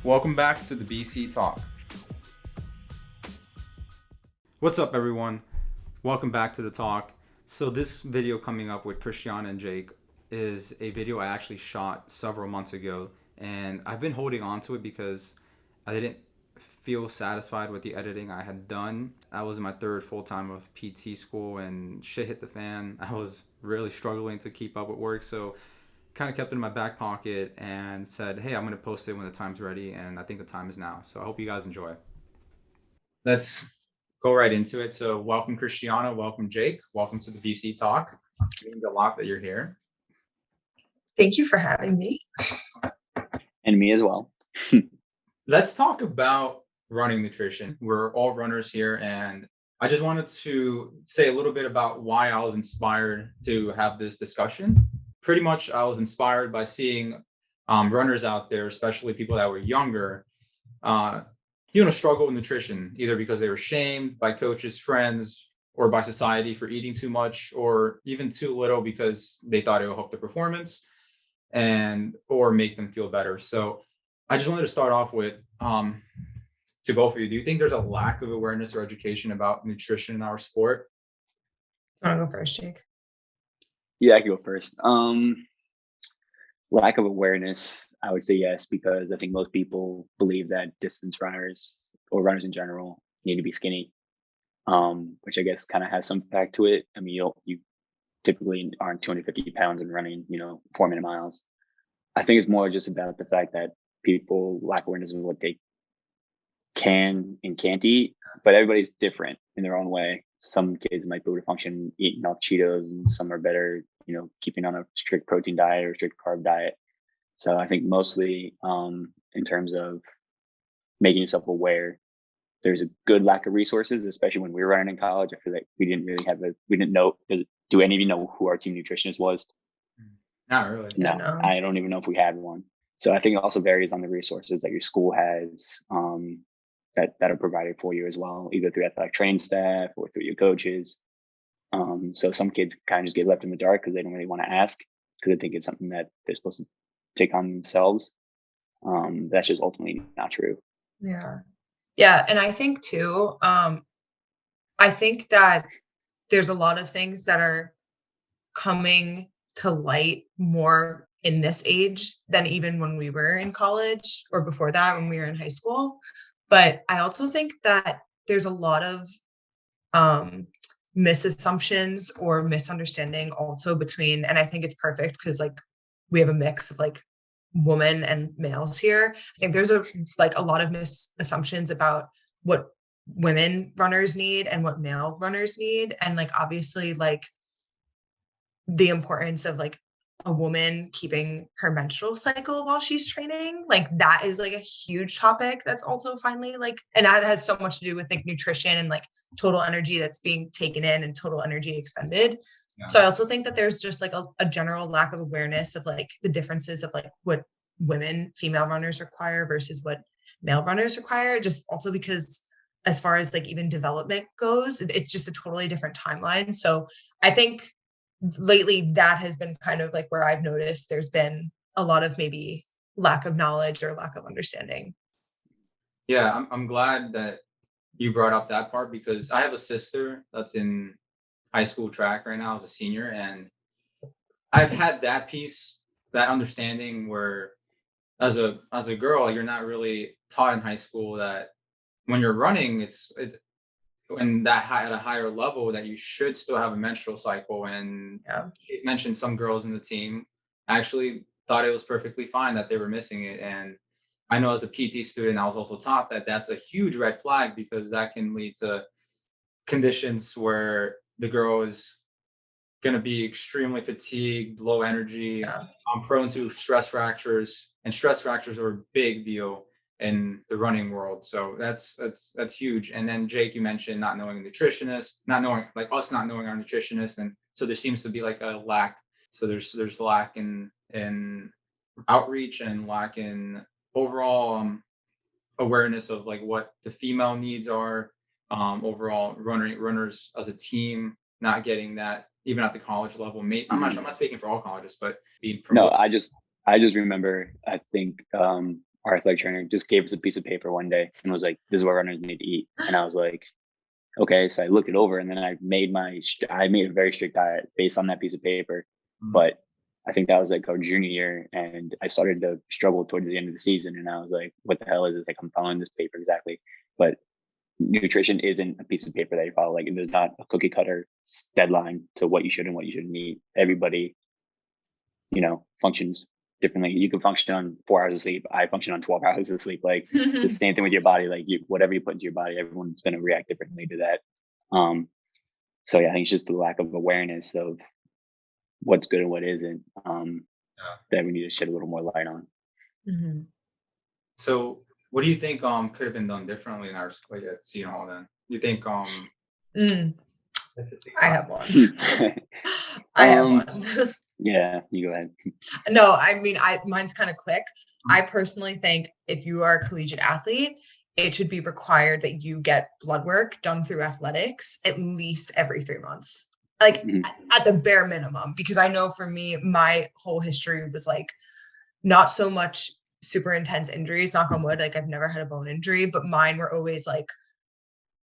Welcome back to the BC Talk. What's up, everyone? Welcome back to the talk. So this video coming up with Christiana and Jake is a video I actually shot several months ago, and I've been holding on to it because I didn't feel satisfied with the editing I had done. I was in my third full time of PT school, and shit hit the fan. I was really struggling to keep up with work, so kind of kept it in my back pocket and said, hey, I'm going to post it when the time's ready, and I think the time is now. So I hope you guys enjoy. Let's go right into it. So welcome, Christiana. Welcome, Jake. Welcome to the BC Talk. It means a lot that you're here. Thank you for having me. And me as well. Let's talk about running nutrition. We're all runners here, and I just wanted to say a little bit about why I was inspired to have this discussion. Pretty much, I was inspired by seeing runners out there, especially people that were younger, struggle with nutrition, either because they were shamed by coaches, friends, or by society for eating too much, or even too little because they thought it would help their performance or make them feel better. So I just wanted to start off with to both of you. Do you think there's a lack of awareness or education about nutrition in our sport? You want to go first, Jake? Yeah, I can go first. Lack of awareness, I would say yes, because I think most people believe that distance runners or runners in general need to be skinny, which I guess kind of has some fact to it. I mean, you typically aren't 250 pounds and running, 4-minute miles. I think it's more just about the fact that people lack awareness of what they can and can't eat, but everybody's different in their own way. Some kids might be able to function eating off Cheetos, and some are better, keeping on a strict protein diet or strict carb diet. So I think mostly in terms of making yourself aware, there's a good lack of resources, especially when we were running in college. I feel like we didn't know. Do any of you know who our team nutritionist was? Not really. No, I don't even know if we had one. So I think it also varies on the resources that your school has that are provided for you as well, either through athletic training staff or through your coaches. So some kids kind of just get left in the dark because they don't really want to ask because they think it's something that they're supposed to take on themselves. That's just ultimately not true. Yeah. And I think too, I think that there's a lot of things that are coming to light more in this age than even when we were in college or before that when we were in high school. But I also think that there's a lot of misassumptions or misunderstanding also between, and I think it's perfect because like we have a mix of like women and males here. I think there's a lot of misassumptions about what women runners need and what male runners need. And like obviously like the importance of like a woman keeping her menstrual cycle while she's training, like that is like a huge topic that's also finally like, and that has so much to do with like nutrition and like total energy that's being taken in and total energy expended. So I also think that there's just like a general lack of awareness of like the differences of like what female runners require versus what male runners require, just also because as far as like even development goes, it's just a totally different timeline. So I think lately that has been kind of like where I've noticed there's been a lot of maybe lack of knowledge or lack of understanding. Yeah, I'm glad that you brought up that part because I have a sister that's in high school track right now as a senior, and I've had that piece, that understanding where as a girl, you're not really taught in high school that when you're running, when that high at a higher level that you should still have a menstrual cycle. And she's mentioned some girls in the team actually thought it was perfectly fine that they were missing it. And I know as a PT student, I was also taught that that's a huge red flag because that can lead to conditions where the girl is going to be extremely fatigued, low energy, prone to stress fractures, and stress fractures are a big deal in the running world. So that's huge. And then Jake, you mentioned not knowing a nutritionist, not knowing like us not knowing our nutritionist, and so there seems to be like a lack. So there's lack in outreach and lack in overall awareness of like what the female needs are. Overall, runners as a team not getting that even at the college level. I'm not speaking for all colleges, but being promoted. No, I just remember, I think our athletic trainer just gave us a piece of paper one day and was like, "This is what runners need to eat." And I was like, "Okay." So I looked it over, and then I made a very strict diet based on that piece of paper. Mm. But I think that was like our junior year, and I started to struggle towards the end of the season. And I was like, "What the hell is this? Like, I'm following this paper exactly." But nutrition isn't a piece of paper that you follow. Like, there's not a cookie cutter deadline to what you should and what you shouldn't eat. Everybody, functions differently. You can function on 4 hours of sleep. I function on 12 hours of sleep. Like, it's the same thing with your body. Like, whatever you put into your body, everyone's going to react differently to that. So yeah, I think it's just the lack of awareness of what's good and what isn't, that we need to shed a little more light on. Mhm. So what do you think could have been done differently in our like at Seton Hall then? You think Mm, I have one. I have Um, one. yeah, you go ahead. No, I mean, mine's kind of quick. I personally think if you are a collegiate athlete, it should be required that you get blood work done through athletics at least every 3 months, like Mhm. at the bare minimum. Because I know for me, my whole history was like not so much super intense injuries, knock on wood. Like I've never had a bone injury, but mine were always like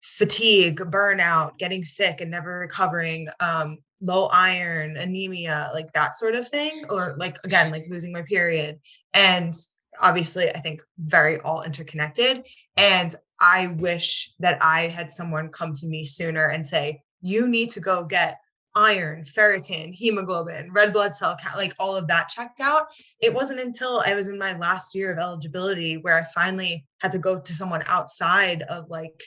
fatigue, burnout, getting sick and never recovering, low iron, anemia, like that sort of thing, or like again, like losing my period. And obviously, I think very all interconnected. And I wish that I had someone come to me sooner and say, you need to go get iron, ferritin, hemoglobin, red blood cell count, like all of that checked out. It wasn't until I was in my last year of eligibility where I finally had to go to someone outside of like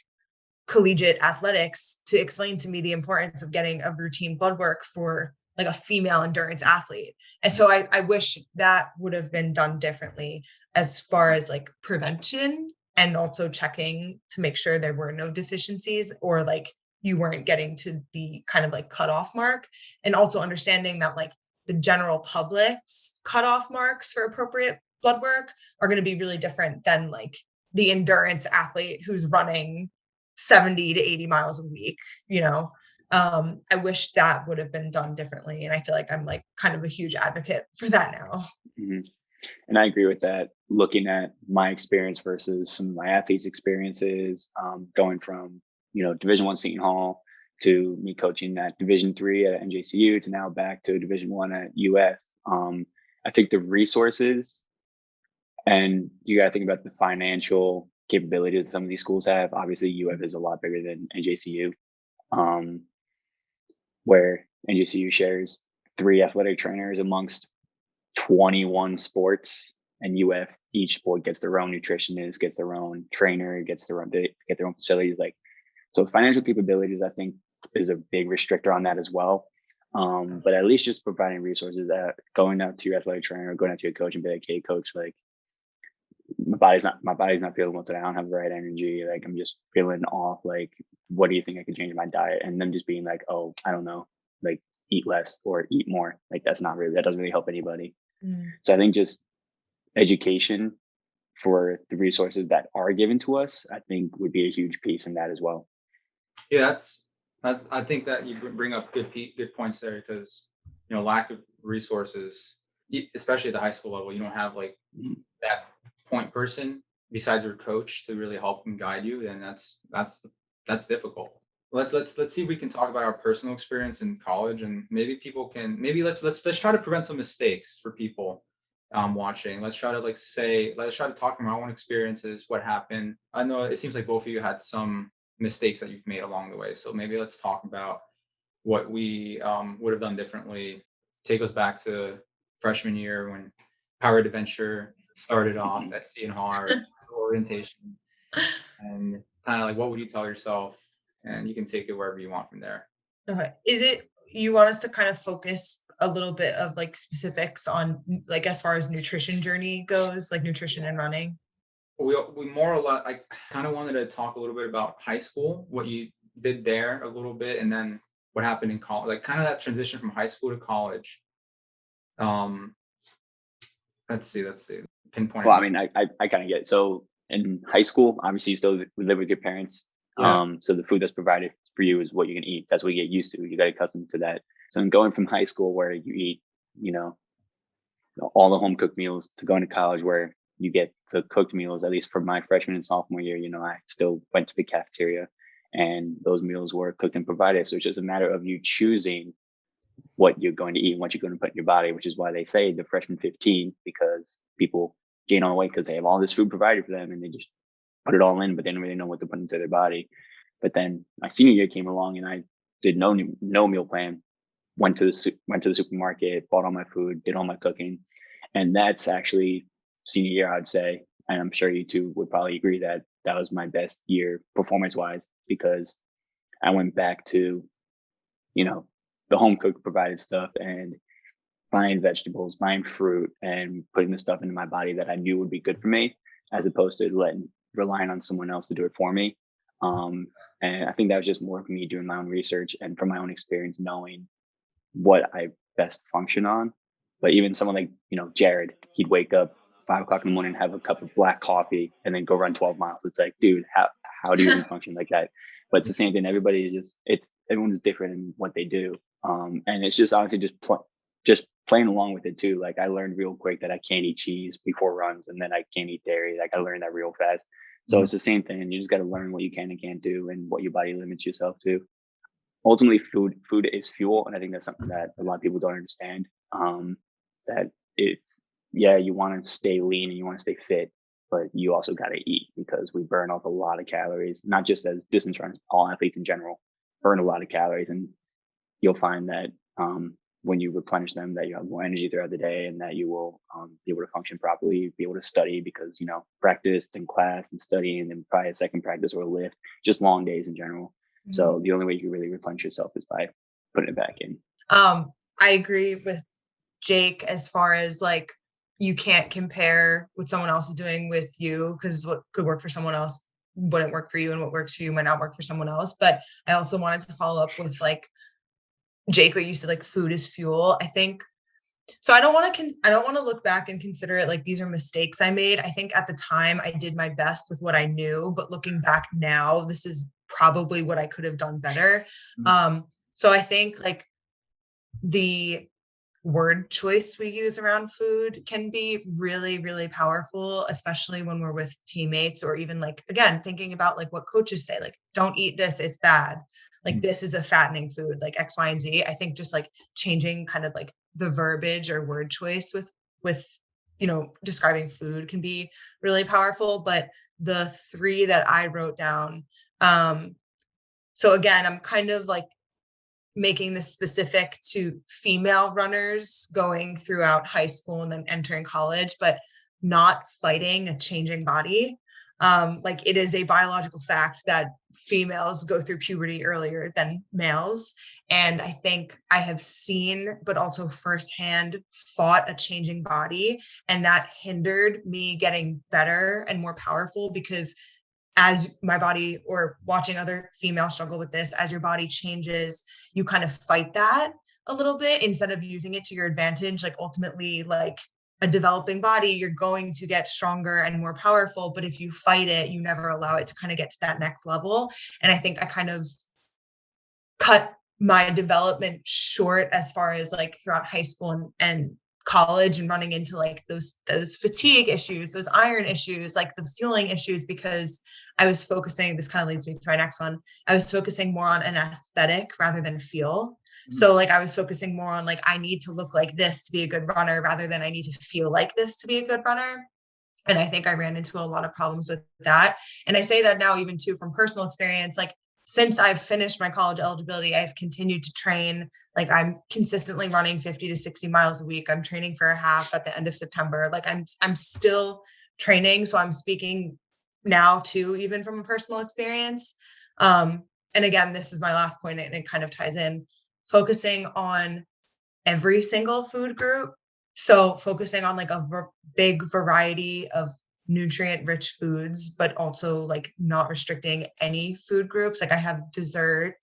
collegiate athletics to explain to me the importance of getting a routine blood work for like a female endurance athlete. And so I wish that would have been done differently as far as like prevention and also checking to make sure there were no deficiencies or like you weren't getting to the kind of like cutoff mark, and also understanding that like the general public's cutoff marks for appropriate blood work are going to be really different than like the endurance athlete who's running 70 to 80 miles a week, you know. I wish that would have been done differently. And I feel like I'm like kind of a huge advocate for that now. Mhm. And I agree with that. Looking at my experience versus some of my athletes' experiences, going from Division I Seton Hall to me coaching at Division III at NJCU to now back to Division I at UF. I think the resources, and you got to think about the financial capabilities that some of these schools have. Obviously, UF is a lot bigger than NJCU, where NJCU shares 3 athletic trainers amongst 21 sports, and UF, each sport gets their own nutritionist, gets their own trainer, they get their own facilities. Like, so financial capabilities, I think, is a big restrictor on that as well. But at least just providing resources, that going out to your athletic trainer or going out to your coach and be like, "Hey, coach, like my body's not feeling well today. I don't have the right energy. Like, I'm just feeling off. Like, what do you think I could change in my diet?" And them just being like, "Oh, I don't know. Like, eat less or eat more." Like, that doesn't really help anybody. Mm. So I think just education for the resources that are given to us, I think, would be a huge piece in that as well. Yeah, that's I think that you bring up good points there because lack of resources, especially at the high school level, you don't have like Mhm. that point person besides your coach to really help and guide you, and that's difficult. Let's see if we can talk about our personal experience in college, and maybe people can maybe let's try to prevent some mistakes for people watching. Let's try to let's try to talk about our own experiences, what happened. I know it seems like both of you had some mistakes that you've made along the way, so maybe let's talk about what we would have done differently. Take us back to freshman year when Powered Adventure started off at Seton Hall, our orientation, and kind of like what would you tell yourself? And you can take it wherever you want from there. Okay. Is it you want us to kind of focus a little bit of like specifics on like as far as nutrition journey goes, like nutrition and running? We more or less, I kind of wanted to talk a little bit about high school, what you did there a little bit, and then what happened in college, like kind of that transition from high school to college. Um, let's see, pinpoint Well, I it. mean, I kind of get it. So in high school, obviously, you still live with your parents. Yeah. So the food that's provided for you is what you can eat. That's what you get used to. You get accustomed to that. So in going from high school where you eat, you know, all the home cooked meals to going to college where you get the cooked meals, at least for my freshman and sophomore year, I still went to the cafeteria and those meals were cooked and provided. So it's just a matter of you choosing what you're going to eat and what you're going to put in your body, which is why they say the freshman 15, because people gain on weight because they have all this food provided for them and they just put it all in, but they don't really know what to put into their body. But then my senior year came along and I did no meal plan, went to the supermarket, bought all my food, did all my cooking. And that's actually senior year, I'd say, and I'm sure you two would probably agree that that was my best year performance wise, because I went back to, the home cooked provided stuff and buying vegetables, buying fruit, and putting the stuff into my body that I knew would be good for me, as opposed to relying on someone else to do it for me. And I think that was just more of me doing my own research and from my own experience, knowing what I best function on. But even someone like, Jared, he'd wake up 5 o'clock in the morning, have a cup of black coffee, and then go run 12 miles. It's like, dude, how do you even function like that? But it's the same thing. Everyone's different in what they do. And it's just honestly just playing along with it too. Like I learned real quick that I can't eat cheese before runs, and then I can't eat dairy. Like I learned that real fast. So it's the same thing. You just got to learn what you can and can't do and what your body limits yourself to. Ultimately, food is fuel, and I think that's something that a lot of people don't understand. That you want to stay lean and you want to stay fit, but you also got to eat because we burn off a lot of calories, not just as distance runners, all athletes in general burn a lot of calories, and you'll find that when you replenish them, that you have more energy throughout the day and that you will be able to function properly, be able to study because, practice and class and study and then probably a second practice or a lift, just long days in general. So the only way you can really replenish yourself is by putting it back in. I agree with Jake as far as like, you can't compare what someone else is doing with you because what could work for someone else wouldn't work for you and what works for you might not work for someone else. But I also wanted to follow up with like, Jake, what you said, like food is fuel. I think so. I don't want to look back and consider it like these are mistakes I made. I think at the time I did my best with what I knew, but looking back now, this is probably what I could have done better. So I think like the word choice we use around food can be really, really powerful, especially when we're with teammates or even like, again, thinking about like what coaches say, like, don't eat this, it's bad. Like this is a fattening food, like X, Y, and Z. I think just like changing kind of like the verbiage or word choice with, describing food can be really powerful. But the 3 that I wrote down, so again, I'm kind of like making this specific to female runners going throughout high school and then entering college, but not fighting a changing body. Like it is a biological fact that females go through puberty earlier than males. And I think I have seen, but also firsthand fought a changing body. And that hindered me getting better and more powerful because as my body or watching other females struggle with this, as your body changes, you kind of fight that a little bit instead of using it to your advantage. Like ultimately, like a developing body, you're going to get stronger and more powerful. But if you fight it, you never allow it to kind of get to that next level. And I think I kind of cut my development short as far as like throughout high school and college and running into like those fatigue issues, those iron issues, like the fueling issues, because I was focusing, this kind of leads me to my next one. I was focusing more on an aesthetic rather than feel. So like I was focusing more on like, I need to look like this to be a good runner rather than I need to feel like this to be a good runner. And I think I ran into a lot of problems with that. And I say that now, even too, from personal experience, like since I've finished my college eligibility, I've continued to train. Like I'm consistently running 50 to 60 miles a week. I'm training for a half at the end of September. Like I'm still training. So I'm speaking now too, even from a personal experience. And again, this is my last point and it kind of ties in, focusing on every single food group. So focusing on like a big variety of nutrient rich foods, but also like not restricting any food groups. Like I have dessert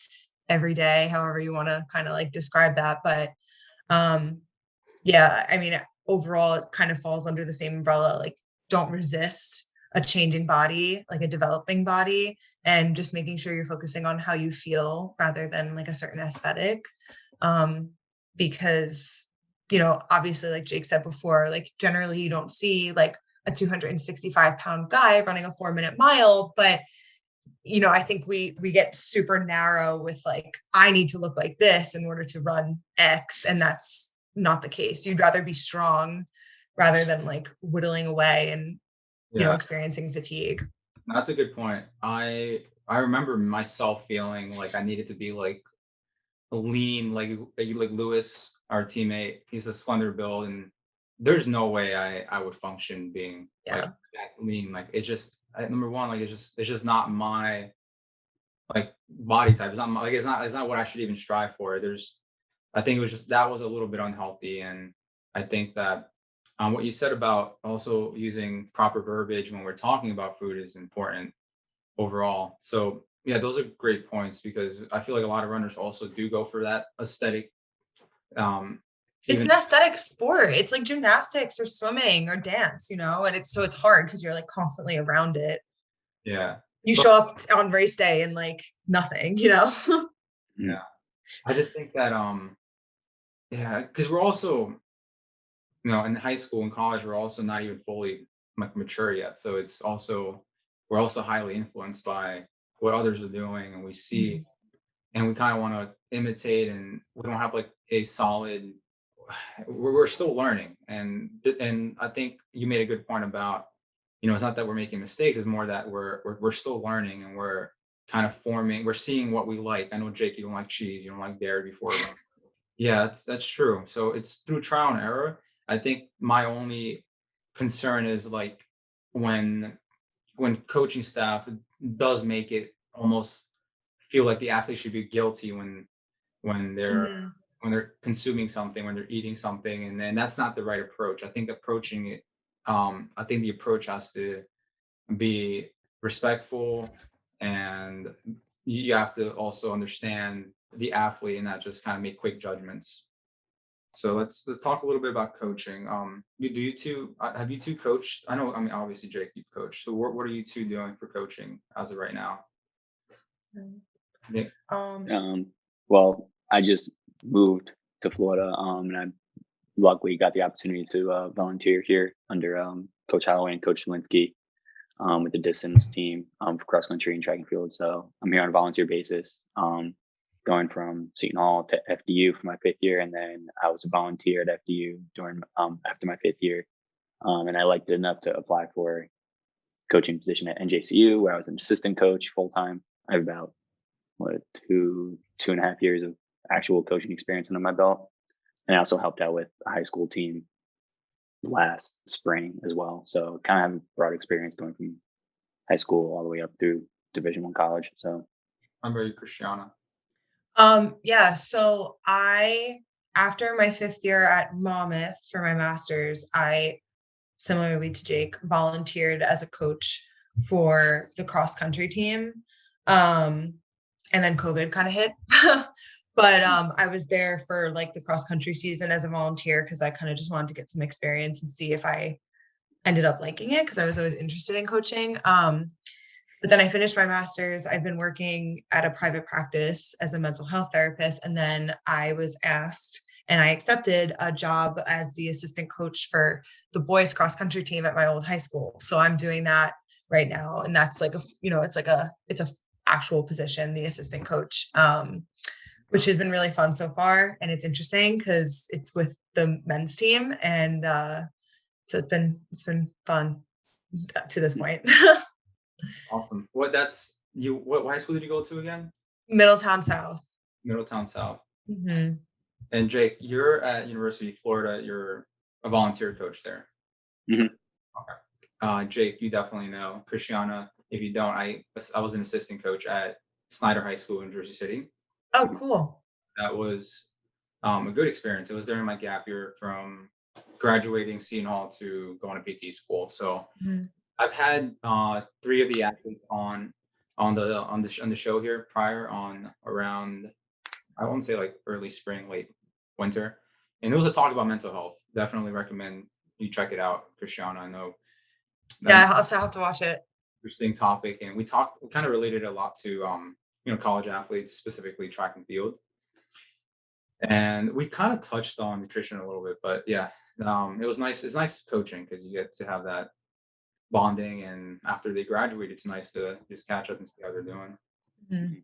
every day, however you want to kind of like describe that. But yeah, I mean, overall, it kind of falls under the same umbrella. Like don't resist a changing body, like a developing body, and just making sure you're focusing on how you feel rather than like a certain aesthetic. Because, obviously, like Jake said before, like generally you don't see like a 265-pound guy running a 4-minute mile, but I think we get super narrow with like, I need to look like this in order to run X, and that's not the case. You'd rather be strong rather than like whittling away and Yeah, experiencing fatigue. that's a good point. I remember myself feeling like I needed to be like lean, like Lewis, our teammate. He's a slender build, and there's no way I would function being like Yeah. that lean. Like it's just number one, like it's just not my like body type. It's not my, like it's not what I should even strive for. I think it was just that was a little bit unhealthy, and I think that what you said about also using proper verbiage when we're talking about food is important overall. So yeah, those are great points because I feel like a lot of runners also do go for that aesthetic. Um, It's even an aesthetic sport. It's like gymnastics or swimming or dance, and it's hard because you're like constantly around it. yeah, You but show up on race day and like nothing. Mm. yeah, I just think that yeah, because we're also in high school and college we're also not even fully like mature yet. So we're also highly influenced by what others are doing, and we see Mhm. and we kind of want to imitate, and we don't have like a solid we're still learning, and I think you made a good point about it's not that we're making mistakes, it's more that we're still learning, and we're kind of forming, we're seeing what we like. I know, Jake, you don't like cheese, you don't like dairy before. Yeah, that's true. So it's through trial and error. I think my only concern is like when coaching staff does make it almost feel like the athlete should be guilty when they're Mhm. consuming something, when they're eating something, and then that's not the right approach. I think approaching it, I think the approach has to be respectful, and you have to also understand the athlete and not just kind of make quick judgments. So let's talk a little bit about coaching. Do you two have you two coached? I know, I mean, obviously, Jake, you've coached. So what are you two doing for coaching as of right now? Nick? Um, Um, well, I just moved to Florida, and I luckily got the opportunity to volunteer here under Coach Holloway and Coach Linsky with the distance team for cross country and track and field. So I'm here on a volunteer basis, going from Seton Hall to FDU for my 5th year, and then I was a volunteer at FDU during after my 5th year, and I liked it enough to apply for coaching position at NJCU, where I was an assistant coach full time. I have about what 2.5 years of actual coaching experience under my belt, and I also helped out with a high school team last spring as well. So kind of have broad experience going from high school all the way up through Division I college. So How about you, Christiana? yeah, so after my 5th year at Monmouth for my master's, I similarly to Jake, volunteered as a coach for the cross country team. And then COVID kind of hit. But I was there for like the cross country season as a volunteer because I kind of just wanted to get some experience and see if I ended up liking it because I was always interested in coaching. But then I finished my master's. I've been working at a private practice as a mental health therapist. And then I was asked and I accepted a job as the assistant coach for the boys cross country team at my old high school. So I'm doing that right now. And that's like it's a actual position, the assistant coach, which has been really fun so far. And it's interesting because it's with the men's team. And so it's been fun to this point. Awesome. What high school did you go to again? Middletown South. Middletown South. Mhm. And Jake, you're at University of Florida. You're a volunteer coach there. Mhm. Okay. Jake, you definitely know. Christiana, if you don't, I was an assistant coach at Snyder High School in Jersey City. Oh, cool. That was a good experience. It was during my gap year from graduating Seton Hall to going to PT school. So Mhm. I've had 3 of the athletes on the show here prior on around, I won't say like early spring, late winter, and it was a talk about mental health. Definitely recommend you check it out, Christiana. I know Yeah, that I'll have to watch it. interesting topic, and we kind of related a lot to college athletes, specifically track and field, and we kind of touched on nutrition a little bit, but yeah, it was nice. It's nice coaching because you get to have that bonding, and after they graduate, it's nice to just catch up and see how they're doing. Mhm.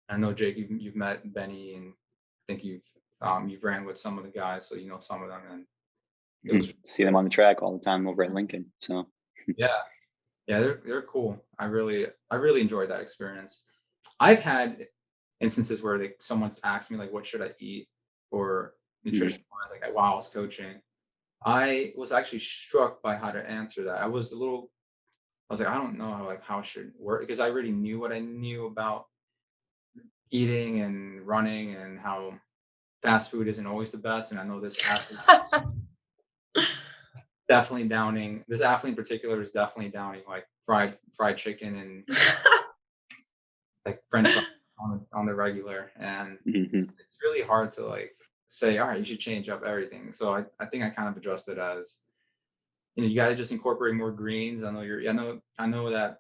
I know Jake, you've met Benny, and I think you've ran with some of the guys, so you know some of them, and it was See them on the track all the time over at Lincoln. So yeah, yeah, they're cool. I really enjoyed that experience. I've had instances where like someone's asked me like, what should I eat for mhm. nutrition wise, like while I was coaching. I was actually struck by how to answer that. I was like, I don't know how it should work, because I already knew what I knew about eating and running, and how fast food isn't always the best. And I know this athlete in particular is definitely downing like fried chicken and like French fries on the regular. And Mhm. it's really hard to like say, all right, you should change up everything. So I think I kind of adjusted as, you got to just incorporate more greens. I know that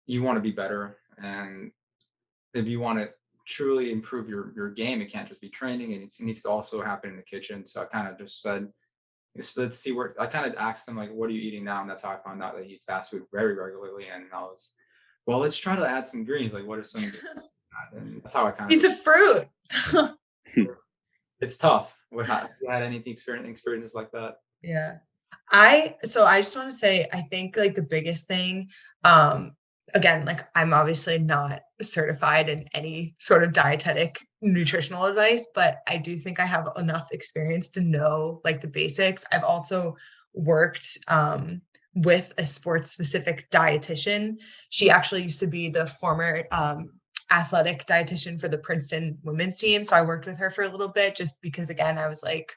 you want to be better, and if you want to truly improve your game, it can't just be training, and it needs to also happen in the kitchen. So I kind of just said, let's see where. I kind of asked him like, what are you eating now? And that's how I found out that he eats fast food very regularly. And I was, well, let's try to add some greens. Like, what are some? And that's how I kind Piece of. of fruit. It's tough. Have you had anything experiences like that? Yeah. I just want to say, I think like the biggest thing, um, again, like I'm obviously not certified in any sort of dietetic nutritional advice, but I do think I have enough experience to know like the basics. I've also worked with a sports specific dietitian. She actually used to be the former athletic dietitian for the Princeton women's team. So I worked with her for a little bit just because again, I was like,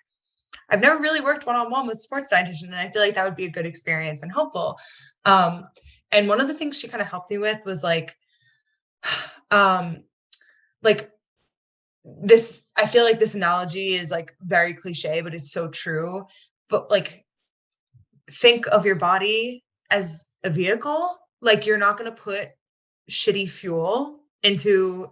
I've never really worked one-on-one with sports dietitian, and I feel like that would be a good experience and helpful. Um, and one of the things she kind of helped me with was um, like this. I feel like this analogy is like very cliche, but it's so true. But like, think of your body as a vehicle. Like, you're not going to put shitty fuel into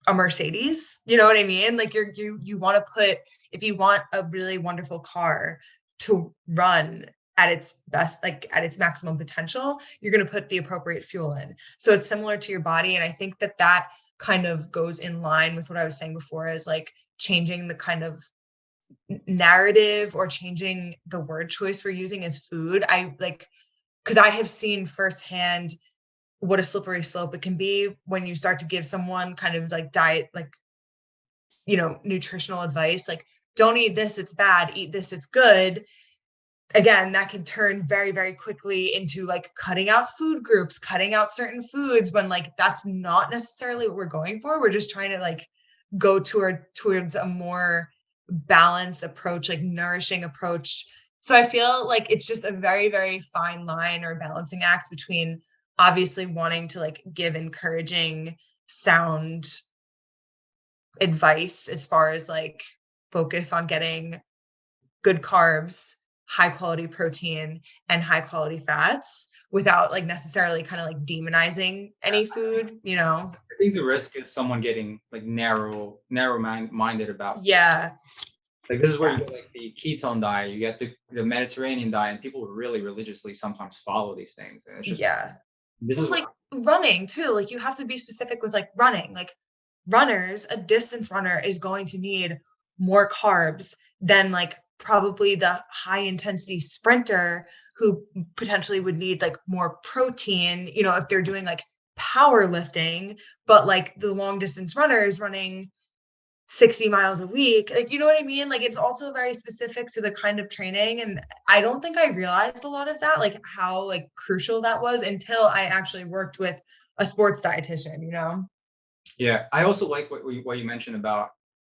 a Mercedes. You know what I mean? Like you want to put, if you want a really wonderful car to run at its best, like at its maximum potential, you're going to put the appropriate fuel in. So it's similar to your body. And I think that that kind of goes in line with what I was saying before, as like changing the kind of narrative or changing the word choice we're using as food. I like, because I have seen firsthand what a slippery slope it can be when you start to give someone kind of like diet, like, nutritional advice, like, don't eat this, it's bad, eat this, it's good. Again, that can turn very, very quickly into like cutting out food groups, cutting out certain foods when like that's not necessarily what we're going for. We're just trying to like go towards a more balanced approach, like nourishing approach. So I feel like it's just a very, very fine line or balancing act between obviously wanting to like give encouraging, sound advice as far as like focus on getting good carbs, high quality protein, and high quality fats without like necessarily kind of like demonizing any food. I think the risk is someone getting like minded about, Yeah. like, this is where you Yeah. get like the ketone diet, you get the Mediterranean diet, and people really religiously sometimes follow these things. And it's just, Yeah. this Well, is like what, running too, like you have to be specific with like running. Like runners, a distance runner is going to need more carbs than like probably the high intensity sprinter who potentially would need like more protein, if they're doing like powerlifting, but like the long distance runner is running 60 miles a week. Like, you know what I mean? Like it's also very specific to the kind of training. And I don't think I realized a lot of that, like how like crucial that was until I actually worked with a sports dietitian. yeah. I also like what you mentioned about,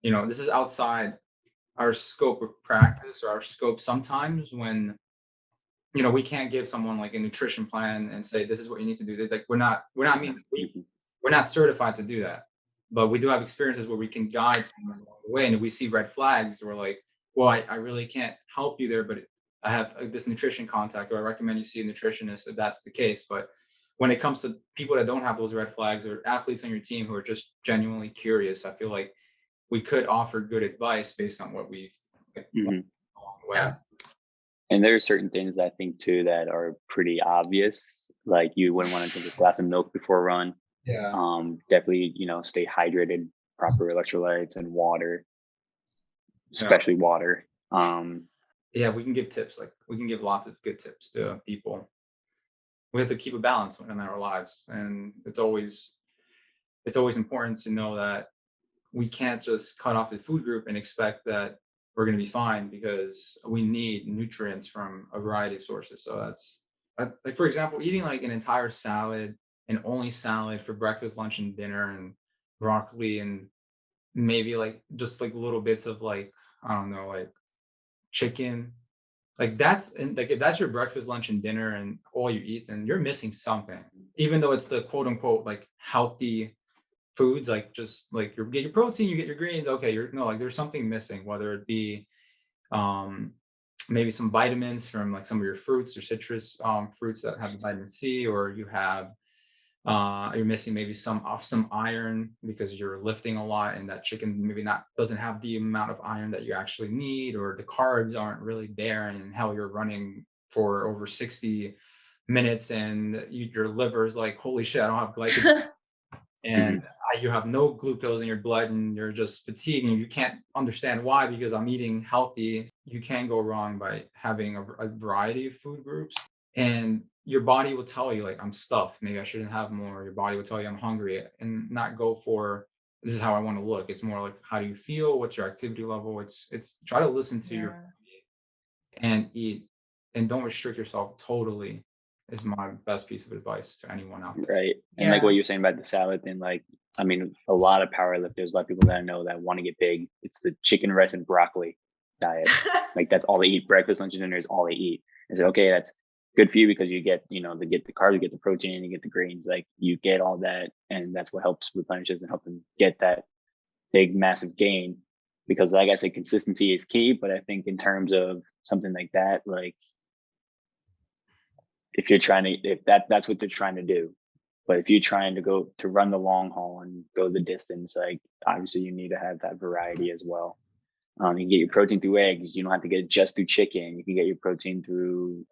this is outside our scope of practice, or our scope sometimes, when, we can't give someone like a nutrition plan and say, this is what you need to do. Like, Mhm. we're not certified to do that, but we do have experiences where we can guide someone along the way. And if we see red flags, we're like, well, I really can't help you there, but I have this nutrition contact, or I recommend you see a nutritionist if that's the case. But when it comes to people that don't have those red flags, or athletes on your team who are just genuinely curious, I feel like we could offer good advice based on what we've learned Mhm. along the way. Yeah. And there are certain things I think too that are pretty obvious. Like you wouldn't want to drink a glass of milk before a run. Yeah. Definitely, stay hydrated, proper electrolytes and water, Yeah. especially water. Yeah, we can give tips. Like we can give lots of good tips to people. We have to keep a balance in our lives, and it's always important to know that we can't just cut off the food group and expect that we're going to be fine, because we need nutrients from a variety of sources. So that's like, for example, eating like an entire salad and only salad for breakfast, lunch, and dinner, and broccoli, and maybe like just like little bits of like, I don't know, like chicken. Like that's, and like if that's your breakfast, lunch, and dinner and all you eat, then you're missing something. Even though it's the quote unquote like healthy foods, like just like you get your protein, you get your greens. Okay, you're no, like there's something missing, whether it be um maybe some vitamins from like some of your fruits or citrus fruits that have vitamin C, or you have you're missing maybe some iron because you're lifting a lot, and that chicken maybe not doesn't have the amount of iron that you actually need, or the carbs aren't really there, and how you're running for over 60 minutes, and your liver is like, holy shit, I don't have glycogen, and Mhm. you have no glucose in your blood, and you're just fatigued, and you can't understand why, because I'm eating healthy. You can go wrong by having a variety of food groups, and your body will tell you like, I'm stuffed, maybe I shouldn't have more. Your body will tell you I'm hungry, and not go for, this is how I want to look. It's more like, how do you feel, what's your activity level. It's try to listen to your Yeah. and eat, and don't restrict yourself totally, is my best piece of advice to anyone out there. Right. And like what Yeah. you're saying about the salad thing, like, I mean, a lot of power lifters, a lot of people that I know that want to get big, it's the chicken, rice, and broccoli diet. Like that's all they eat. Breakfast, lunch, and dinner is all they eat. It's like, okay, that's good for you because you get, they get the carbs, you get the protein, you get the greens, like you get all that. And that's what helps replenishes and help them get that big, massive gain. Because like I said, consistency is key. But I think in terms of something like that, like if you're trying to, if that's what they're trying to do, but if you're trying to go to run the long haul and go the distance, like obviously you need to have that variety as well. You can get your protein through eggs. You don't have to get it just through chicken. You can get your protein through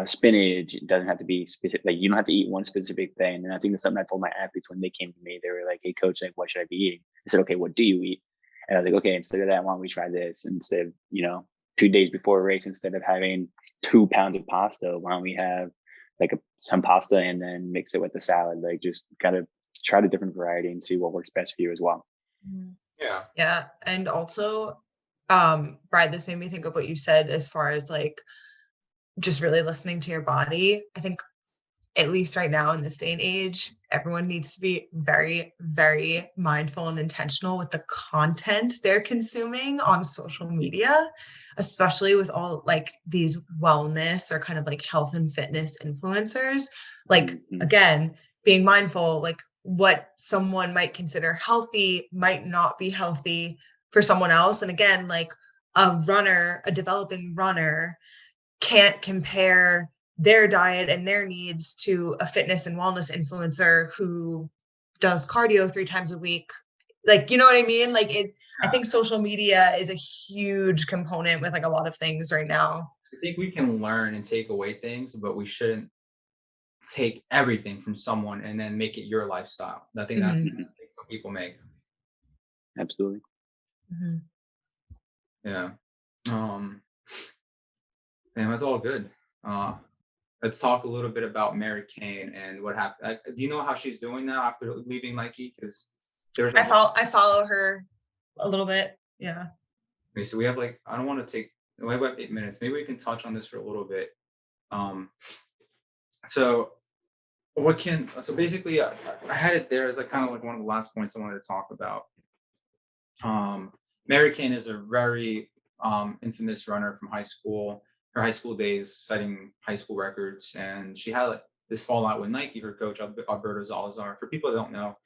spinach. It doesn't have to be specific. Like you don't have to eat one specific thing. And I think that's something I told my athletes when they came to me. They were like, "Hey, coach, like, what should I be eating?" I said, "Okay, what do you eat?" And I was like, "Okay, instead of that, why don't we try this? Instead of 2 days before a race, instead of having 2 pounds of pasta, why don't we have like some pasta and then mix it with the salad? Like just kind of try the different variety and see what works best for you as well." Mhm. Yeah. Yeah. And also, Brad, this made me think of what you said as far as like just really listening to your body. I think at least right now in this day and age, everyone needs to be very, very mindful and intentional with the content they're consuming on social media, especially with all like these wellness or kind of like health and fitness influencers. Like, Mhm. again, being mindful, like what someone might consider healthy might not be healthy for someone else. And again, like a developing runner can't compare their diet and their needs to a fitness and wellness influencer who does cardio 3 times a week. Like, you know what I mean? Like I Yeah. think social media is a huge component with like a lot of things right now. I think we can learn and take away things, but we shouldn't take everything from someone and then make it your lifestyle. I think that's Mhm, Mhm. the mistake some people make. Absolutely. mhm. Yeah. Um, and that's all good. Uh, let's talk a little bit about Mary Kane and what happened. Do you know how she's doing now after leaving Nike? Because there's a I follow her a little bit. Yeah. okay, so we have like, I don't want to take, we have like 8 minutes. Maybe we can touch on this for a little bit. Um, so so basically, I had it there as like kind of like one of the last points I wanted to talk about. Um, Mary Kane is a very infamous runner from high school, her high school days, setting high school records. And she had like, this fallout with Nike, her coach, Alberto Salazar. For people that don't know,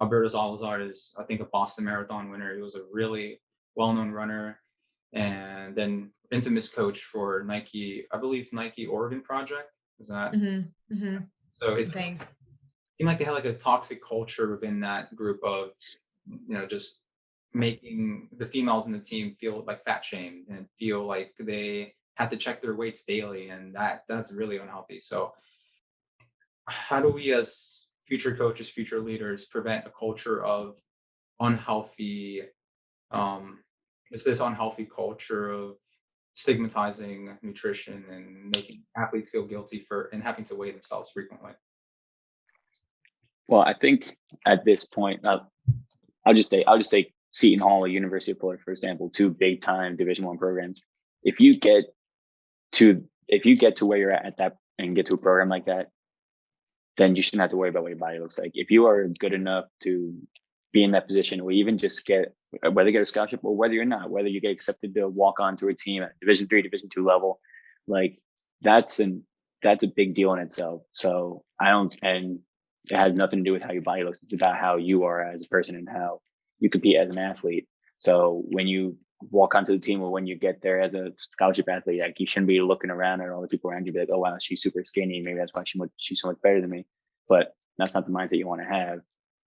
Alberto Salazar is, I think, a Boston Marathon winner. He was a really well known runner, and then infamous coach for Nike, I believe Nike Oregon Project. Is that Hmm. Hmm. so? I think. Seemed like they had like a toxic culture within that group of, just making the females in the team feel like fat shamed and feel like they had to check their weights daily, and that's really unhealthy. So how do we as future coaches, future leaders prevent a culture of unhealthy um is this unhealthy culture of stigmatizing nutrition and making athletes feel guilty for and having to weigh themselves frequently? Well, I think at this point, I'll just take Seton Hall or University of Florida, for example, two big time Division One programs. If you get if you get to where you're at that and get to a program like that, then you shouldn't have to worry about what your body looks like. If you are good enough to be in that position, or even just get whether you get a scholarship or whether you're not, whether you get accepted to walk onto a team at Division 3, Division 2 level, like that's an that's a big deal in itself. So I don't, and it has nothing to do with how your body looks. It's about how you are as a person and how you compete as an athlete. So when you walk onto the team or when you get there as a scholarship athlete, like you shouldn't be looking around at all the people around you, be like, oh wow, she's super skinny. Maybe that's why she's so much better than me. But that's not the mindset you want to have.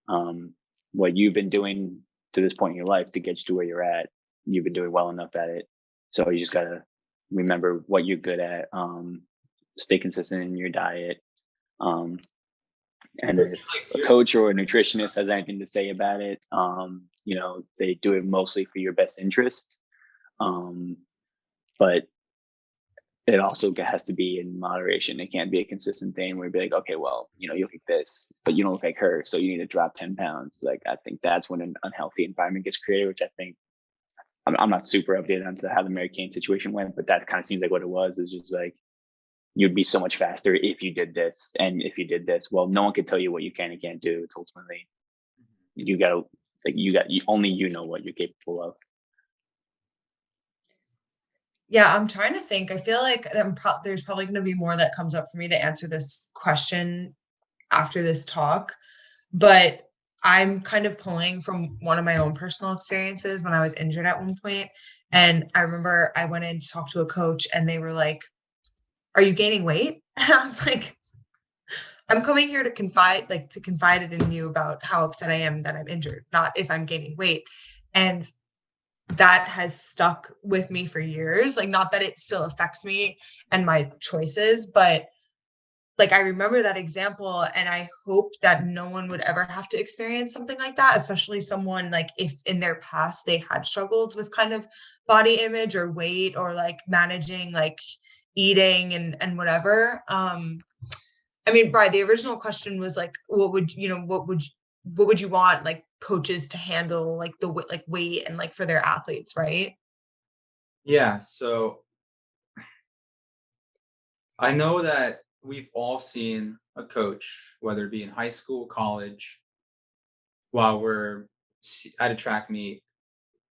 Um, what you've been doing to this point in your life to get you to where you're at, you've been doing well enough at it. So you just gotta remember what you're good at. Stay consistent in your diet. Um, and It seems if like a you're coach or a nutritionist has anything to say about it, they do it mostly for your best interest. Um, but it also has to be in moderation. It can't be a consistent thing where you be like, okay, well, you look like this, but you don't look like her, so you need to drop 10 pounds. Like, I think that's when an unhealthy environment gets created, which I think I'm not super updated on how the Mary Kane situation went, but that kind of seems like what it was. Is just like you'd be so much faster if you did this, and if you did this, well, no one can tell you what you can and can't do. It's ultimately you got to only you know what you're capable of. Yeah, I'm trying to think. I feel like there's probably going to be more that comes up for me to answer this question after this talk, but I'm kind of pulling from one of my own personal experiences when I was injured at one point. And I remember I went in to talk to a coach and they were like, "Are you gaining weight?" And I was like, "I'm coming here to confide it in you about how upset I am that I'm injured, not if I'm gaining weight." And that has stuck with me for years. Like, not that it still affects me and my choices, but like I remember that example and I hope that no one would ever have to experience something like that, especially someone like if in their past they had struggled with kind of body image or weight or like managing like eating and whatever. I mean, Brian, the original question was like, what would you want like coaches to handle like like weight and like for their athletes, right? Yeah, so I know that we've all seen a coach, whether it be in high school, college, while we're at a track meet,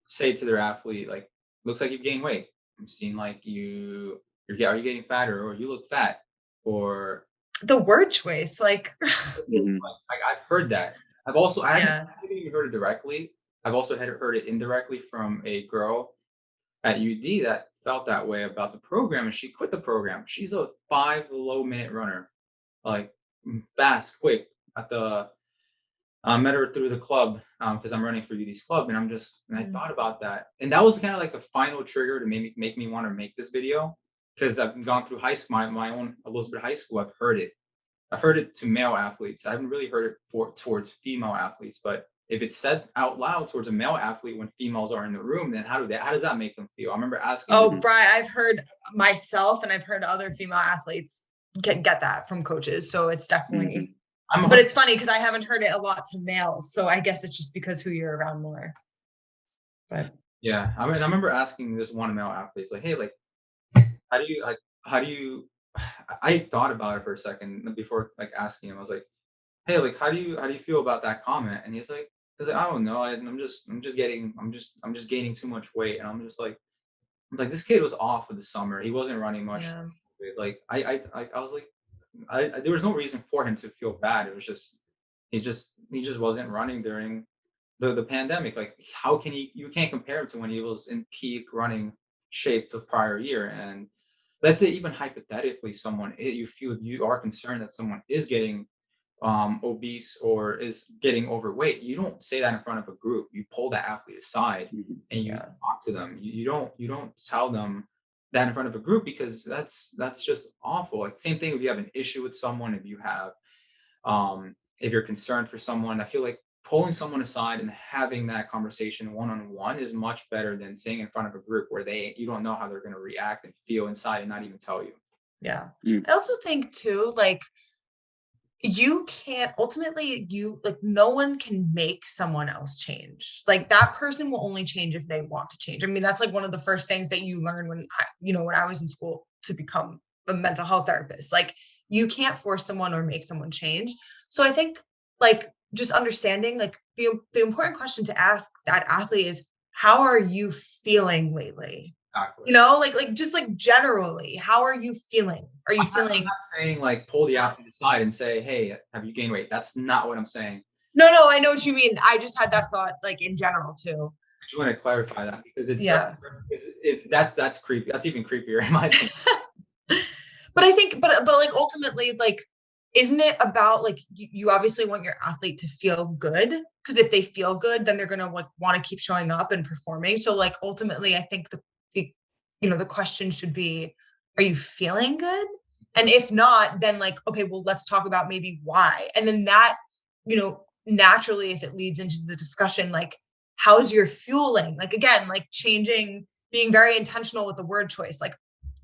say to their athlete, like, looks like you've gained weight. I'm seeing like are you getting fatter or you look fat or The word choice, like, Mhm. like I've heard that. yeah. I haven't even heard it directly. I've also had heard it indirectly from a girl at UD that felt that way about the program and she quit the program. She's a 5 low minute runner, like fast, quick at the I met her through the club because I'm running for UD's club, and I Mm. thought about that, and that was kind of like the final trigger to make me want to make this video because I've gone through high school, my own Elizabeth High School. I've heard it to male athletes. I haven't really heard it towards female athletes, but if it's said out loud towards a male athlete when females are in the room, then how does that make them feel? I remember asking this. Oh, Mhm. Brian, I've heard myself and I've heard other female athletes get that from coaches. So it's Mhm. definitely, I'm a but hun- it's funny because I haven't heard it a lot to males. So I guess it's just because who you're around more. But yeah. I mean, I remember asking this one male athlete, it's like, hey, like how do you I thought about it for a second before like asking him. I was like, "Hey, like how do you feel about that comment?" And he's like, "I don't know. I'm just gaining too much weight." And I'm like this kid was off for the summer. He wasn't running much. yeah, Like I was like there was no reason for him to feel bad. It was just he just wasn't running during the pandemic. Like how can you can't compare him to when he was in peak running shape the prior year. And let's say even hypothetically you feel you are concerned that someone is getting obese or is getting overweight, you don't say that in front of a group. You pull that athlete aside Mhm. and you Yeah. talk to them. You don't tell them that in front of a group, because that's just awful. Like, same thing if you have an issue with someone, if you're concerned for someone, I feel like pulling someone aside and having that conversation one-on-one is much better than saying in front of a group where you don't know how they're going to react and feel inside and not even tell you. Yeah. Mm. I also think too, like, you can't ultimately, you like, no one can make someone else change. Like, that person will only change if they want to change. I mean, that's like one of the first things that you learn when I was in school to become a mental health therapist. Like, you can't force someone or make someone change. So I think, like, just understanding, like, the important question to ask that athlete is, how are you feeling lately? Exactly. Like just like generally, how are you feeling? Are you I'm feeling? not saying like pull the athlete aside and say, "Hey, have you gained weight?" That's not what I'm saying. No, I know what you mean. I just had that thought, like, in general too. I just want to clarify that because it's very, Yeah. if that's creepy. That's even creepier in my opinion. But I think, but like, ultimately, like, isn't it about, like, you obviously want your athlete to feel good, because if they feel good, then they're gonna, like, want to keep showing up and performing. So, like, ultimately, I think the the question should be, are you feeling good? And if not, then, like, okay, well, let's talk about maybe why. And then that, naturally, if it leads into the discussion, like, how's your fueling? Like, again, like, changing, being very intentional with the word choice. Like,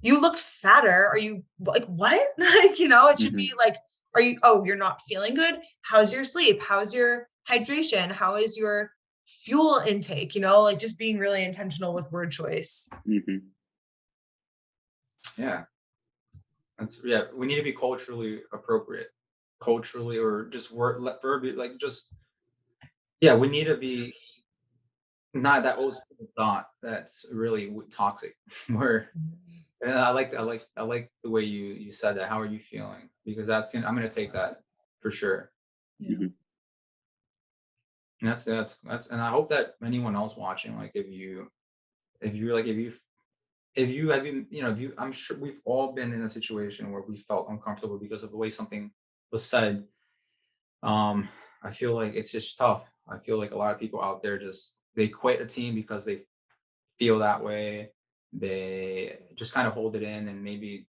you look fatter. Are you, like, what? Like, it should be Mhm. like, oh, you're not feeling good? How's your sleep? How's your hydration? How is your fuel intake? Like, just being really intentional with word choice. Mhm. Yeah, yeah. We need to be culturally appropriate, culturally, or just verb, like, just, yeah. We need to be not that old school thought that's really toxic. Where And I like the way you said that. How are you feeling? Because I'm gonna take that for sure. Yeah. Mhm. And that's and I hope that anyone else watching, like, if you like if you have been, if you I'm sure we've all been in a situation where we felt uncomfortable because of the way something was said. Um, I feel like it's just tough. I feel like a lot of people out there just they quit a team because they feel that way. They just kind of hold it in, and maybe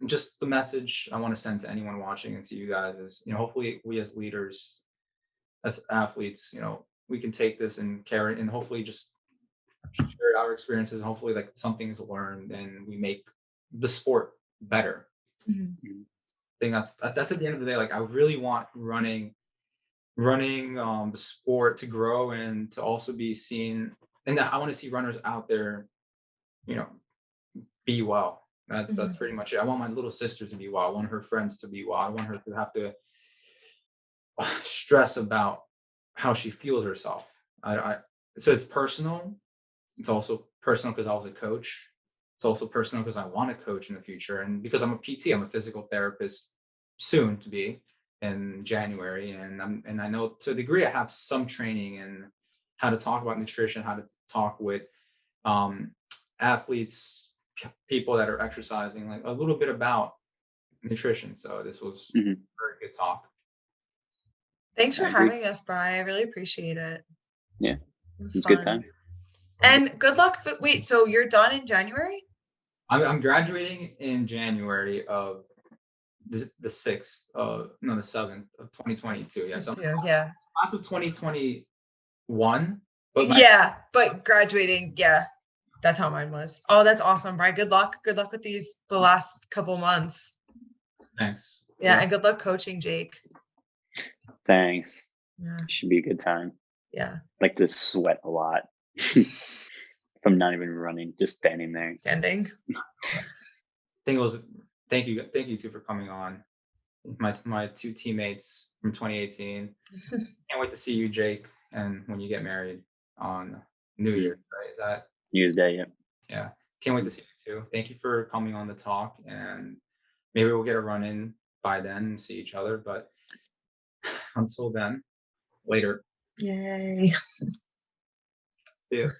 just the message I want to send to anyone watching and to you guys is, hopefully we as leaders, as athletes, we can take this and carry it and hopefully just share our experiences, and hopefully like something is learned and we make the sport better. Mhm. Mhm. I think that's at the end of the day. Like, I really want running the sport to grow and to also be seen, and I want to see runners out there, you know, be well. That's Mhm. pretty much it. I want my little sister to be well. I want her friends to be well. I want her to have to stress about how she feels herself. So it's personal. It's also personal because I was a coach. It's also personal because I want to coach in the future, and because I'm a PT, I'm a physical therapist, soon to be in January, and I know to a degree I have some training in how to talk about nutrition, how to talk with um, athletes, people that are exercising, like a little bit about nutrition. So this was Mhm. very good talk. Thanks I for agree. having us, Bri. I really appreciate it. Yeah, It was it's a good fun. time. And good luck. Wait, so you're done in January? I'm graduating in January of the 6th of no the 7th of 2022. Yes, I'm Yeah. class of 2021, but my Yeah, but graduating, yeah, that's how mine was. Oh, that's awesome, Bri. Good luck. Good luck with the last couple months. thanks. Yeah, and good luck coaching, Jake. Thanks. Yeah. Should be a good time. Yeah. Like to sweat a lot from not even running, just standing there. Standing. Thing was, thank you too for coming on. My two teammates from 2018. Can't wait to see you, Jake, and when you get married on New Mhm. Year's. Right? Is that Use that, yeah. Yeah? Can't wait to see you too. Thank you for coming on the talk, and maybe we'll get a run in by then and see each other. But until then, later. Yay. See you.